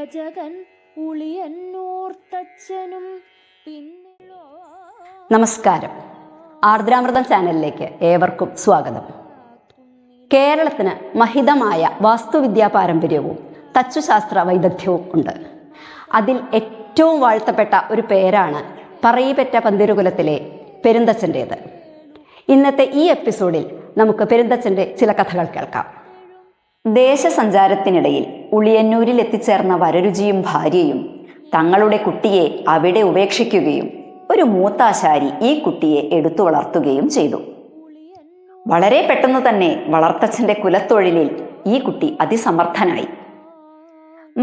രചകൻ ഉളിയന്നൂർ തച്ചനും നമസ്കാരം. ആർദ്രാമൃതം ചാനലിലേക്ക് ഏവർക്കും സ്വാഗതം. കേരളത്തിന് മഹിതമായ വാസ്തുവിദ്യാ പാരമ്പര്യവും തച്ചുശാസ്ത്ര വൈദഗ്ധ്യവും ഉണ്ട്. അതിൽ ഏറ്റവും വാഴ്ത്തപ്പെട്ട ഒരു പേരാണ് പറയിപെറ്റ പന്തിരുകുലത്തിലെ പെരുന്തച്ഛൻ്റേത്. ഇന്നത്തെ ഈ എപ്പിസോഡിൽ നമുക്ക് പെരുന്തച്ഛൻ്റെ ചില കഥകൾ കേൾക്കാം. ദേശസഞ്ചാരത്തിനിടയിൽ ഉളിയന്നൂരിൽ എത്തിച്ചേർന്ന വരരുചിയും ഭാര്യയും തങ്ങളുടെ കുട്ടിയെ അവിടെ ഉപേക്ഷിക്കുകയും ഒരു മൂത്താശാരി ഈ കുട്ടിയെ എടുത്തു വളർത്തുകയും ചെയ്തു. വളരെ പെട്ടെന്ന് തന്നെ വളർത്തച്ഛൻ്റെ കുലത്തൊഴിലിൽ ഈ കുട്ടി അതിസമർത്ഥനായി.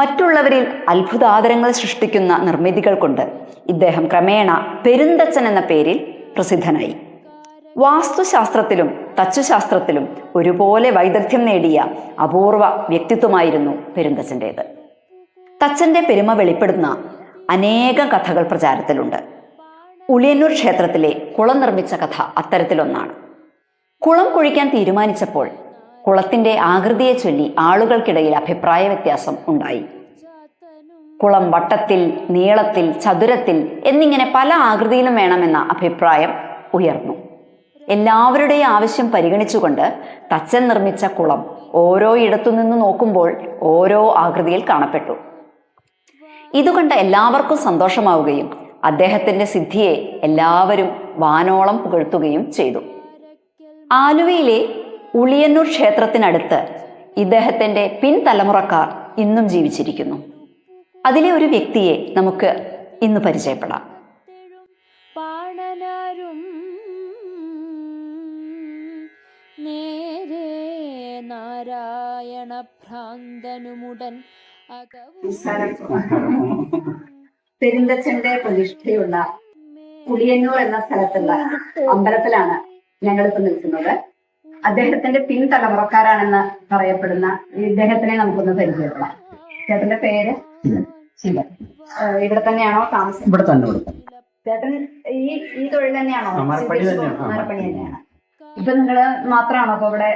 മറ്റുള്ളവരിൽ അത്ഭുതാദരങ്ങൾ സൃഷ്ടിക്കുന്ന നിർമ്മിതികൾ കൊണ്ട് ഇദ്ദേഹം ക്രമേണ പെരുന്തച്ഛൻ എന്ന പേരിൽ പ്രസിദ്ധനായി. വാസ്തുശാസ്ത്രത്തിലും തച്ചുശാസ്ത്രത്തിലും ഒരുപോലെ വൈദഗ്ധ്യം നേടിയ അപൂർവ വ്യക്തിത്വമായിരുന്നു പെരുന്തച്ഛൻ്റേത്. തച്ചൻ്റെ പെരുമ വെളിപ്പെടുന്ന അനേകം കഥകൾ പ്രചാരത്തിലുണ്ട്. ഉളിയന്നൂർ ക്ഷേത്രത്തിലെ കുളം നിർമ്മിച്ച കഥ അത്തരത്തിലൊന്നാണ്. കുളം കുഴിക്കാൻ തീരുമാനിച്ചപ്പോൾ കുളത്തിൻ്റെ ആകൃതിയെ ചൊല്ലി ആളുകൾക്കിടയിൽ അഭിപ്രായ വ്യത്യാസം ഉണ്ടായി. കുളം വട്ടത്തിൽ, നീളത്തിൽ, ചതുരത്തിൽ എന്നിങ്ങനെ പല ആകൃതിയിലും വേണമെന്ന അഭിപ്രായം ഉയർന്നു. എല്ലാവരുടെയും ആവശ്യം പരിഗണിച്ചുകൊണ്ട് തച്ചൻ നിർമ്മിച്ച കുളം ഓരോ ഇടത്തുനിന്ന് നോക്കുമ്പോൾ ഓരോ ആകൃതിയിൽ കാണപ്പെട്ടു. ഇതുകൊണ്ട് എല്ലാവർക്കും സന്തോഷമാവുകയും അദ്ദേഹത്തിൻ്റെ സിദ്ധിയെ എല്ലാവരും വാനോളം പുകഴ്ത്തുകയും ചെയ്തു. ആലുവയിലെ ഉളിയന്നൂർ ക്ഷേത്രത്തിനടുത്ത് ഇദ്ദേഹത്തിൻ്റെ പിൻതലമുറക്കാർ ഇന്നും ജീവിച്ചിരിക്കുന്നു. അതിലെ ഒരു വ്യക്തിയെ നമുക്ക് ഇന്ന് പരിചയപ്പെടാം. നാരായണ ഭ്രാന്തനുമുടൻ പെരുന്തച്ഛന്റെ പ്രതിഷ്ഠയുള്ള ഉളിയന്നൂർ എന്ന സ്ഥലത്തുള്ള അമ്പലത്തിലാണ് ഞങ്ങളിപ്പോൾ നിൽക്കുന്നത്. അദ്ദേഹത്തിന്റെ പിൻതലമുറക്കാരാണെന്ന് പറയപ്പെടുന്ന ഇദ്ദേഹത്തിനെ നമുക്കൊന്ന് പരിചയപ്പെടാം. ചേട്ടന്റെ പേര് ശിവൻ. ഇവിടെ തന്നെയാണോ താമസം? ഇവിടെ തന്നെ. ചേട്ടൻ ഈ തൊഴിൽ തന്നെയാണോ? മരപ്പണി തന്നെയാണ്. ഇപ്പൊ നിങ്ങള് മാത്രമാണോ അപ്പൊ ഇവിടെ?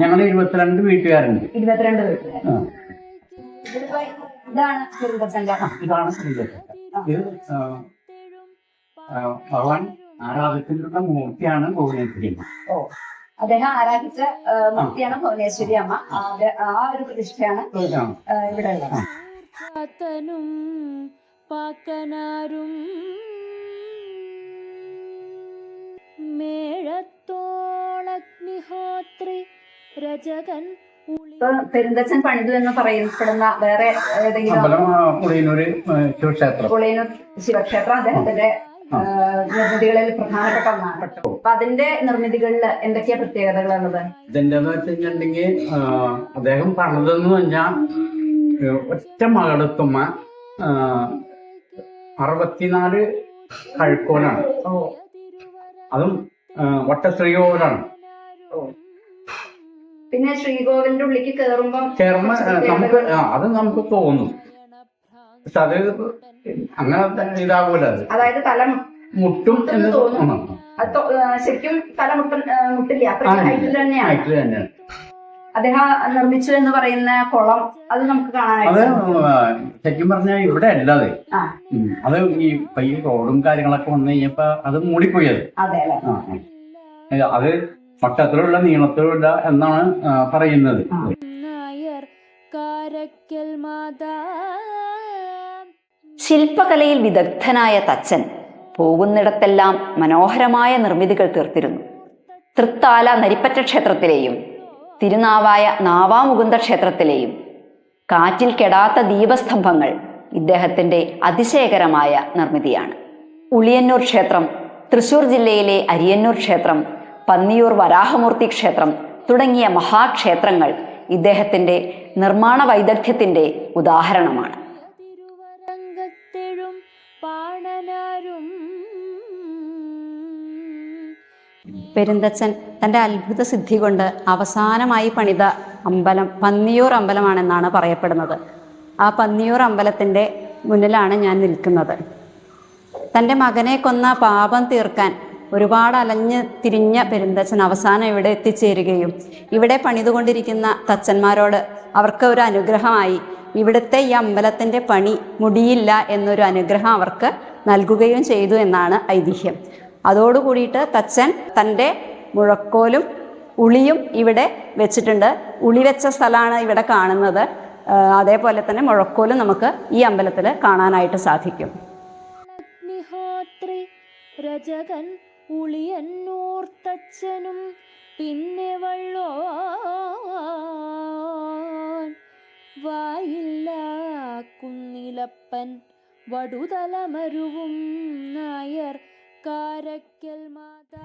ഞങ്ങൾ 22 വീട്ടുകാരുണ്ട്. 22 വീട്ടുകാർ. ഇതാണ് പെരുന്തച്ഛന്റെ. ഭഗവാൻ ആരാധിച്ചിട്ടുള്ള മൂർത്തിയാണ് ഭുവനേശ്വരി. ഓ, അദ്ദേഹം ആരാധിച്ച മൂർത്തിയാണ് ഭുവനേശ്വരി അമ്മ. ആ ഒരു പ്രതിഷ്ഠയാണ് ഇവിടെ ഉള്ളത്. പെരുന്തച്ഛൻ പണിതു എന്ന് പറയപ്പെടുന്ന വേറെ ഏതെങ്കിലും? ഉളിയന്നൂർ ശിവക്ഷേത്രം അദ്ദേഹത്തിന്റെ നിർമ്മിതികളിൽ പ്രധാനപ്പെട്ട ഒന്നാണ്. അപ്പൊ അതിന്റെ നിർമ്മിതികളിൽ എന്തൊക്കെയാ പ്രത്യേകതകളുള്ളത്? ഇതിന്റെ വെച്ചിട്ടുണ്ടെങ്കിൽ അദ്ദേഹം പറഞ്ഞതെന്ന് പറഞ്ഞാൽ ഒറ്റ മകളെത്തുമ്മ 64 കഴുക്കോലാണ്. അതും വട്ടശ്രീകോവിലാണ്. പിന്നെ ശ്രീകോവിലിന്റെ ഉള്ളിലേക്ക് കേറുമ്പോ നമുക്ക് അത് നമുക്ക് തോന്നും. പക്ഷെ അത് അങ്ങനെ ഇതാകൂല. അതായത് തല മുട്ടും എന്ന് തോന്നുന്നു. ശരിക്കും തല മുട്ടില്ല. ഹൈറ്റിൽ തന്നെയാണ് അദ്ദേഹം നിർമ്മിച്ചു എന്ന് പറയുന്ന കുളം. അത് നമുക്ക് കാണാനായിട്ട് ശരിക്കും പറഞ്ഞാൽ ഇവിടെ അല്ലാതെ അത് ഈ റോഡും കാര്യങ്ങളൊക്കെ വന്നു കഴിഞ്ഞപ്പോ അത് മൂടിപ്പോയി. അത് വട്ടത്തിലുള്ള നീളത്തിലുള്ള എന്നാണ് പറയുന്നത്. ശില്പകലയിൽ വിദഗ്ധനായ തച്ചൻ പോകുന്നിടത്തെല്ലാം മനോഹരമായ നിർമ്മിതികൾ തീർത്തിരുന്നു. തൃത്താല നരിപ്പറ്റ ക്ഷേത്രത്തിലെയും തിരുനാവായ നാവാമുകുന്ദ ക്ഷേത്രത്തിലെയും കാറ്റിൽ കെടാത്ത ദീപസ്തംഭങ്ങൾ ഇദ്ദേഹത്തിൻ്റെ അതിശയകരമായ നിർമ്മിതിയാണ്. ഉളിയന്നൂർ ക്ഷേത്രം, തൃശൂർ ജില്ലയിലെ അരിയന്നൂർ ക്ഷേത്രം, പന്നിയൂർ വരാഹമൂർത്തി ക്ഷേത്രം തുടങ്ങിയ മഹാക്ഷേത്രങ്ങൾ ഇദ്ദേഹത്തിൻ്റെ നിർമ്മാണ വൈദഗ്ധ്യത്തിൻ്റെ ഉദാഹരണമാണ്. പെരുന്തച്ഛൻ തൻ്റെ അത്ഭുത സിദ്ധി കൊണ്ട് അവസാനമായി പണിത അമ്പലം പന്നിയൂർ അമ്പലമാണെന്നാണ് പറയപ്പെടുന്നത്. ആ പന്നിയൂർ അമ്പലത്തിൻ്റെ മുന്നിലാണ് ഞാൻ നിൽക്കുന്നത്. തൻ്റെ മകനെ കൊന്ന പാപം തീർക്കാൻ ഒരുപാട് അലഞ്ഞ് തിരിഞ്ഞ പെരുന്തച്ഛൻ അവസാനം ഇവിടെ എത്തിച്ചേരുകയും ഇവിടെ പണിതുകൊണ്ടിരിക്കുന്ന തച്ചന്മാരോട് അവർക്ക് ഒരു അനുഗ്രഹമായി ഇവിടുത്തെ ഈ അമ്പലത്തിൻ്റെ പണി മുടിയില്ല എന്നൊരു അനുഗ്രഹം അവർക്ക് നൽകുകയും ചെയ്തു എന്നാണ് ഐതിഹ്യം. അതോടുകൂടിയിട്ട് തച്ചൻ തൻ്റെ മുഴക്കോലും ഉളിയും ഇവിടെ വെച്ചിട്ടുണ്ട്. ഉളി വെച്ച സ്ഥലമാണ് ഇവിടെ കാണുന്നത്. അതേപോലെ തന്നെ മുഴക്കോലും നമുക്ക് ഈ അമ്പലത്തിൽ കാണാനായിട്ട് സാധിക്കും. അഗ്നിഹോത്രി രജകൻ ഉളിയന്നൂർത്തച്ഛനും പിന്നെ വള്ളോൻ വായില്ല കുന്നിലപ്പൻ വടുതലമരുവും നായർ കാരക്കൽ മാതാ.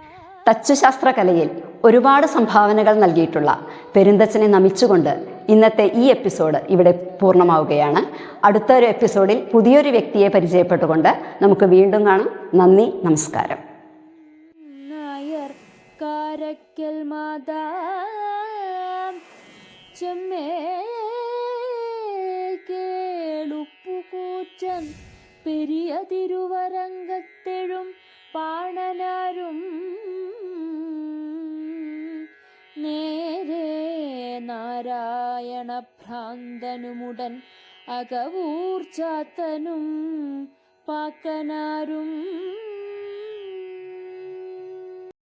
തച്ചുശാസ്ത്രകലയിൽ ഒരുപാട് സംഭാവനകൾ നൽകിയിട്ടുള്ള പെരുന്തച്ചനെ നമിച്ചുകൊണ്ട് ഇന്നത്തെ ഈ എപ്പിസോഡ് ഇവിടെ പൂർണ്ണമാവുകയാണ്. അടുത്തൊരു എപ്പിസോഡിൽ പുതിയൊരു വ്യക്തിയെ പരിചയപ്പെട്ടുകൊണ്ട് നമുക്ക് വീണ്ടും കാണാം. നന്ദി, നമസ്കാരം. നായർ കാരക്കൽ മാതാ ചെമ്മേ കേളുപ്പുകൂച്ചൻ പെരിയ തിരുവരങ്കത്തെഴും പാണനാരും നേരെ നാരായണ ഭ്രാന്തനുമുടൻ അകവൂർച്ചാത്തനും പാക്കനാരും